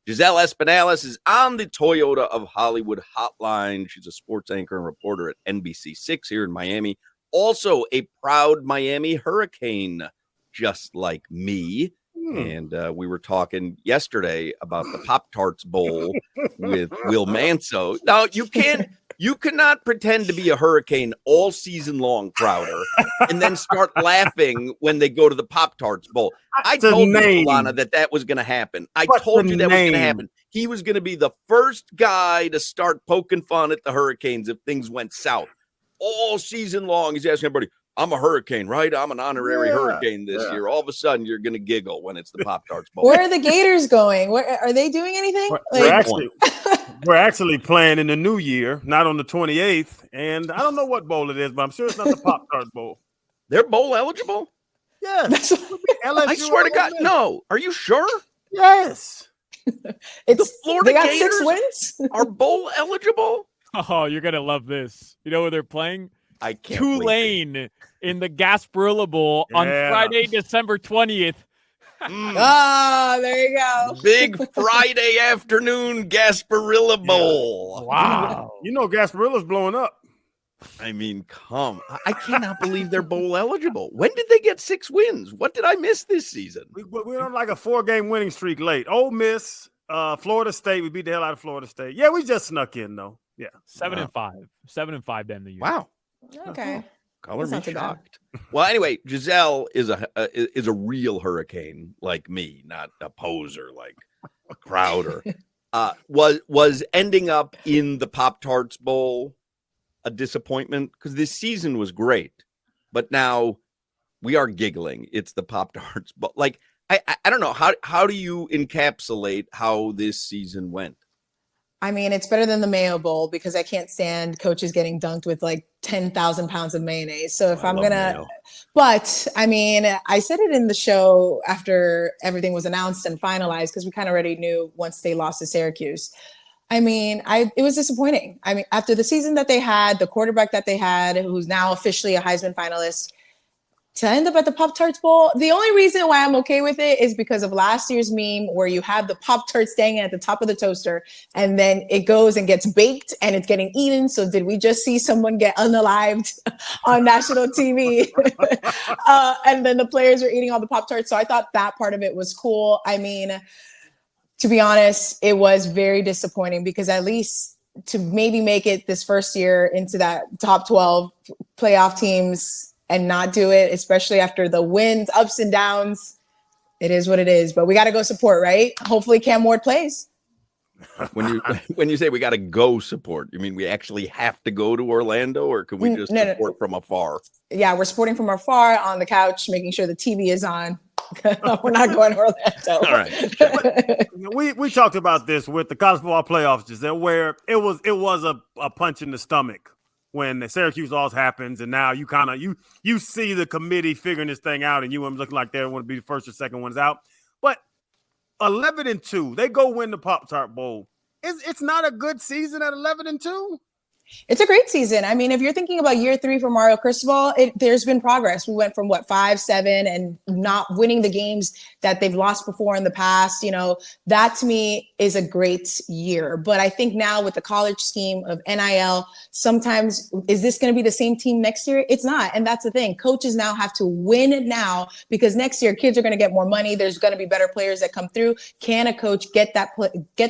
Giselle Espinales is on the Toyota of Hollywood hotline. She's a sports anchor and reporter at NBC6 here in Miami. Also a proud Miami Hurricane, just like me. And we were talking yesterday about the Pop-Tarts Bowl with Will Manso. Now, you cannot pretend to be a Hurricane all season long, Crowder, and then start laughing when they go to the Pop-Tarts Bowl. I told you, Lana, that was going to happen. I told you that was going to happen. He was going to be the first guy to start poking fun at the Hurricanes if things went south. All season long, he's asking everybody, I'm a Hurricane, right? I'm an honorary Hurricane this year. All of a sudden, you're going to giggle when it's the Pop-Tarts Bowl. Where are the Gators going? Are they doing anything? We're actually playing in the new year, not on the 28th. And I don't know what bowl it is, but I'm sure it's not the Pop-Tart Bowl. They're bowl eligible? Yes. I swear to God, no. Are you sure? Yes. The Florida they got Gators 6 wins? are bowl eligible? Oh, you're going to love this. You know where they're playing? I can't. Tulane in the Gasparilla Bowl on Friday, December 20th. Oh, there you go. Big Friday afternoon Gasparilla Bowl. Wow. You know Gasparilla's blowing up. I mean, I cannot believe they're bowl eligible. When did they get 6 wins? What did I miss this season? We're on like a 4-game winning streak late. Ole Miss, Florida State. We beat the hell out of Florida State. Yeah, we just snuck in, though. Yeah. 7-5. 7-5 to end the year. Wow. Okay. Color me shocked. Well, anyway, Giselle is a real Hurricane like me, not a poser like Crowder. Was ending up in the Pop-Tarts Bowl a disappointment? Because this season was great, but now we are giggling. It's the Pop-Tarts Bowl. Like, I don't know. How do you encapsulate how this season went? I mean, it's better than the Mayo Bowl because I can't stand coaches getting dunked with like 10,000 pounds of mayonnaise. So if but I mean, I said it in the show after everything was announced and finalized because we kind of already knew once they lost to Syracuse. I mean, it was disappointing. I mean, after the season that they had, the quarterback that they had, who's now officially a Heisman finalist, to end up at the Pop-Tarts Bowl, the only reason why I'm okay with it is because of last year's meme where you have the Pop-Tart staying at the top of the toaster and then it goes and gets baked and it's getting eaten. So did we just see someone get unalived on national TV? And then the players are eating all the Pop-Tarts. So I thought that part of it was cool. I mean, to be honest, it was very disappointing because at least to maybe make it this first year into that top 12 playoff teams and not do it, especially after the wins, ups and downs. It is what it is, but we got to go support, right? Hopefully Cam Ward plays. When you say we got to go support, you mean we actually have to go to Orlando, or can we just support from afar? Yeah, we're supporting from afar on the couch, making sure the TV is on. We're not going to Orlando. All right. we talked about this with the college football playoffs, Giselle, where it was a punch in the stomach when the Syracuse loss happens, and now you kind of you see the committee figuring this thing out, and you looking like they want to be the first or second ones out. But 11-2, they go win the Pop-Tart Bowl. It's not a good season at 11-2. It's a great season. I mean, if you're thinking about year 3 for Mario Cristobal, there's been progress. We went from 5-7 and not winning the games that they've lost before in the past. You know, that to me is a great year. But I think now with the college scheme of NIL, sometimes is this going to be the same team next year? It's not. And that's the thing. Coaches now have to win now because next year kids are going to get more money. There's going to be better players that come through. Can a coach get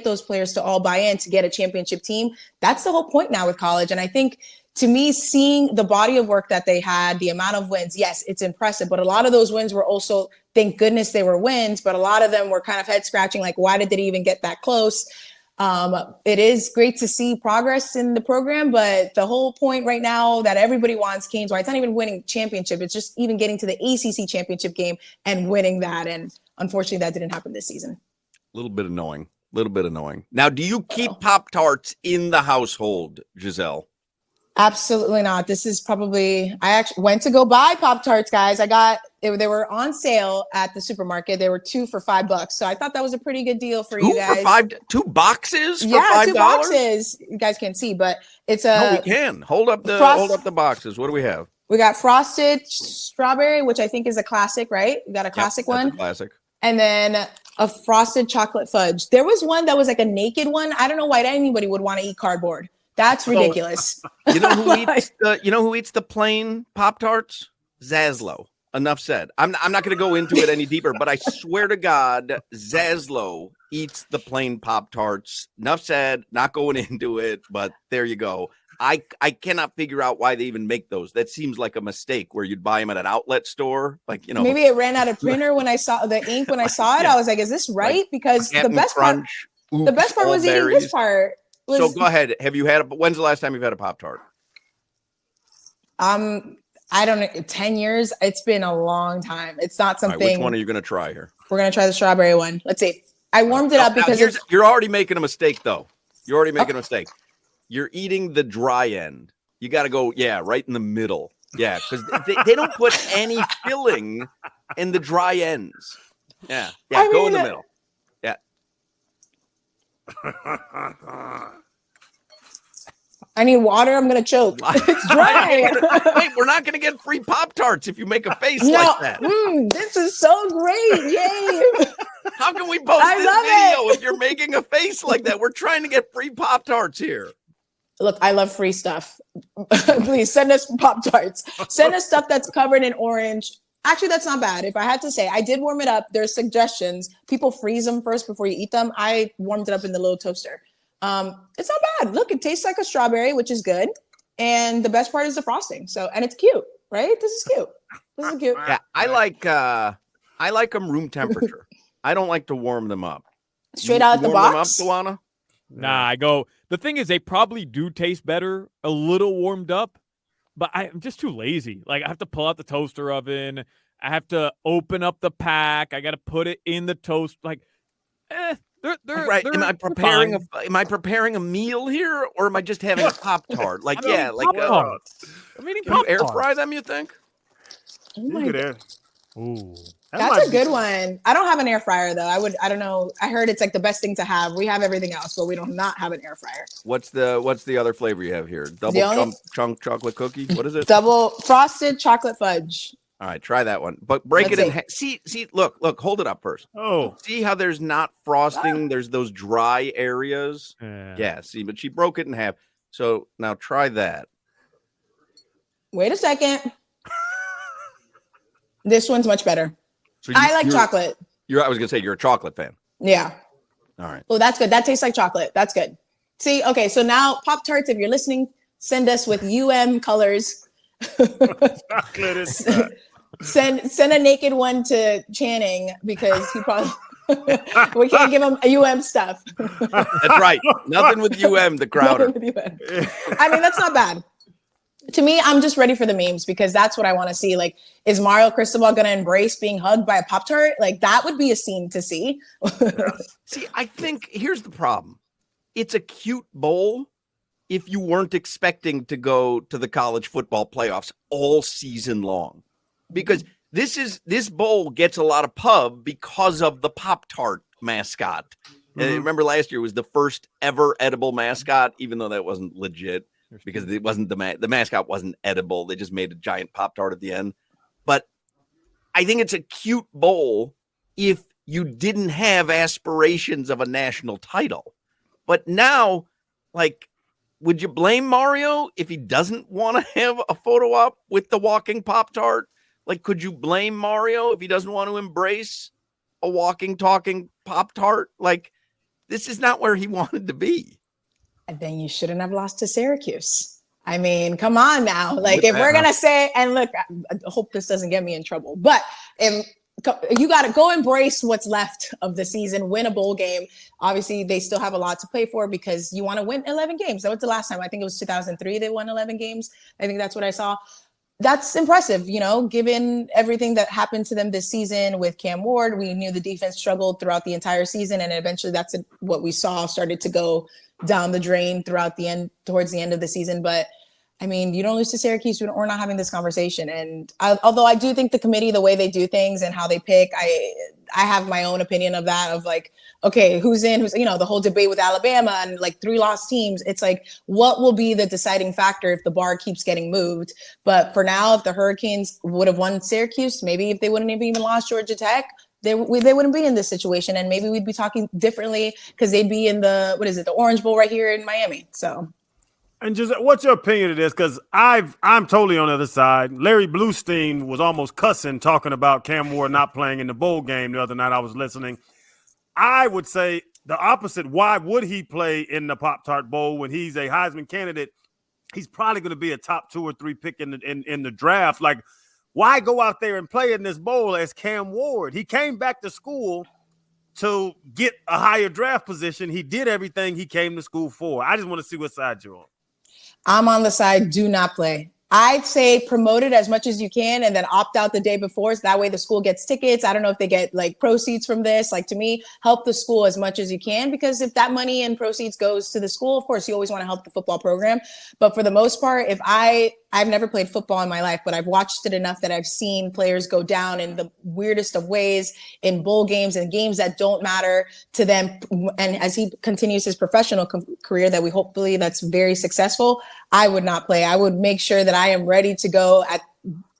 those players to all buy in to get a championship team? That's the whole point now with college. And I think, to me, seeing the body of work that they had, the amount of wins, yes, it's impressive. But a lot of those wins were also, thank goodness they were wins, but a lot of them were kind of head scratching. Like, why did they even get that close? It is great to see progress in the program, but the whole point right now that everybody wants Canes, why it's not even winning championship. It's just even getting to the ACC championship game and winning that. And unfortunately, that didn't happen this season. A little bit annoying. Now, do you keep Pop-Tarts in the household, Giselle? Absolutely not. This is probably, I actually went to go buy Pop-Tarts, guys. They were on sale at the supermarket. They were 2 for $5. So I thought that was a pretty good deal for you guys. 2 boxes for $5? Yeah, 2 boxes. You guys can't see, but it's no, we can. Hold up the boxes. What do we have? We got frosted strawberry, which I think is a classic, right? We got a classic one. Classic. And then a frosted chocolate fudge. There was one that was like a naked one. I don't know why anybody would want to eat cardboard. That's ridiculous. You know who eats the plain Pop-Tarts? Zaslow. Enough said. I'm not going to go into it any deeper, but I swear to God, Zaslow eats the plain Pop-Tarts. Enough said. Not going into it, but there you go. I cannot figure out why they even make those. That seems like a mistake where you'd buy them at an outlet store. Like, maybe it ran out of printer when I saw the ink. When I saw it, I was like, "Is this right?" Like because the best part was eating this part. So go ahead. Have you had? When's the last time you've had a Pop-Tart? I don't know. 10 years. It's been a long time. It's not something. Right, which one are you going to try here? We're going to try the strawberry one. Let's see. I warmed it up because you're already making a mistake, though. You're already making a mistake. You're eating the dry end. You got to go, right in the middle. Yeah, because they don't put any filling in the dry ends. Yeah, go in the middle. Yeah. I need water. I'm going to choke. It's dry. Wait, we're not going to get free Pop-Tarts if you make a face like that. This is so great. Yay. How can we post this video if you're making a face like that? We're trying to get free Pop-Tarts here. Look, I love free stuff. Please send us Pop-Tarts. Send us stuff that's covered in orange. Actually, that's not bad. If I had to say, I did warm it up. There's suggestions. People freeze them first before you eat them. I warmed it up in the little toaster. It's not bad. Look, it tastes like a strawberry, which is good. And the best part is the frosting. And it's cute, right? This is cute. Yeah, I like them room temperature. I don't like to warm them up. Straight out the box? Warm them up, Duana? Nah, the thing is, they probably do taste better a little warmed up, but I'm just too lazy. Like, I have to pull out the toaster oven. I have to open up the pack. I got to put it in the toast. Like, they're right. Am I preparing a meal here, or am I just having a Pop-Tart? Like, I'm eating Pop-Tarts. Air fry them, you think? Oh my God. Ooh. That's a good one. I don't have an air fryer though. I don't know. I heard it's like the best thing to have. We have everything else, but we don't not have an air fryer. What's the other flavor you have here? Double chunk chocolate cookie? What is it? Double frosted chocolate fudge. All right, try that one. But break it in half. See, look, hold it up first. Oh. See how there's not frosting? There's those dry areas. Yeah, see, but she broke it in half. So now try that. Wait a second. This one's much better. So I like chocolate. I was gonna say you're a chocolate fan. Yeah. All right. Oh, that's good. That tastes like chocolate. That's good. See, okay. So now Pop-Tarts, if you're listening, send us with colors. Send a naked one to Channing because he probably we can't give him stuff. That's right. Nothing with the Crowder. I mean, that's not bad. To me, I'm just ready for the memes because that's what I want to see. Like, is Mario Cristobal going to embrace being hugged by a Pop-Tart? Like, that would be a scene to see. See, I think here's the problem. It's a cute bowl if you weren't expecting to go to the college football playoffs all season long. Because this bowl gets a lot of pub because of the Pop-Tart mascot. Remember last year was the first ever edible mascot, even though that wasn't legit. Because it wasn't the mascot wasn't edible. They just made a giant Pop-Tart at the end. But I think it's a cute bowl if you didn't have aspirations of a national title. But now, like, would you blame Mario if he doesn't want to have a photo op with the walking Pop-Tart? Like, could you blame Mario if he doesn't want to embrace a walking, talking Pop-Tart? Like, this is not where he wanted to be. And then you shouldn't have lost to Syracuse. I mean, come on now. Like, if we're going to say, and look, I hope this doesn't get me in trouble, but if you got to go embrace what's left of the season, win a bowl game. Obviously, they still have a lot to play for because you want to win 11 games. That was the last time. I think it was 2003 they won 11 games. I think that's what I saw. That's impressive, given everything that happened to them this season with Cam Ward. We knew the defense struggled throughout the entire season, and eventually that's what we saw started to go down the drain towards the end of the season. But I mean, you don't lose to Syracuse. We're not having this conversation. And although I do think the committee, the way they do things and how they pick, I have my own opinion of that, of like, okay, who's in, the whole debate with Alabama and like 3 lost teams. It's like, what will be the deciding factor if the bar keeps getting moved? But for now, if the Hurricanes would have won Syracuse, maybe if they wouldn't have even lost Georgia Tech, they wouldn't be in this situation, and maybe we'd be talking differently because they'd be in the Orange Bowl right here in Miami. So. And just what's your opinion of this? Because I'm totally on the other side. Larry Bluestein was almost cussing talking about Cam Ward not playing in the bowl game the other night. I was listening. I would say the opposite. Why would he play in the Pop-Tart Bowl when he's a Heisman candidate? He's probably going to be a top 2 or 3 pick in the draft. Like, why go out there and play in this bowl as Cam Ward? He came back to school to get a higher draft position. He did everything he came to school for. I just want to see what side you're on. I'm on the side, do not play. I'd say promote it as much as you can and then opt out the day before. So that way the school gets tickets. I don't know if they get like proceeds from this. Like, to me, help the school as much as you can, because if that money and proceeds goes to the school, of course, you always want to help the football program. But for the most part, I've never played football in my life, but I've watched it enough that I've seen players go down in the weirdest of ways in bowl games and games that don't matter to them. And as he continues his professional career, that we hopefully that's very successful, I would not play. I would make sure that I am ready to go at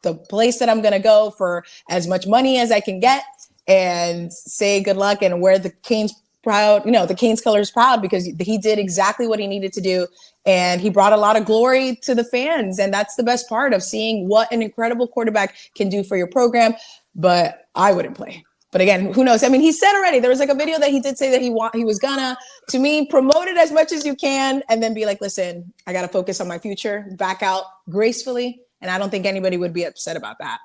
the place that I'm going to go for as much money as I can get and say good luck and wear the Canes proud, the Canes colors proud, because he did exactly what he needed to do. And he brought a lot of glory to the fans. And that's the best part of seeing what an incredible quarterback can do for your program. But I wouldn't play. But again, who knows? I mean, he said already, there was like a video that he did say that he was gonna, to me, promote it as much as you can and then be like, listen, I got to focus on my future, back out gracefully. And I don't think anybody would be upset about that.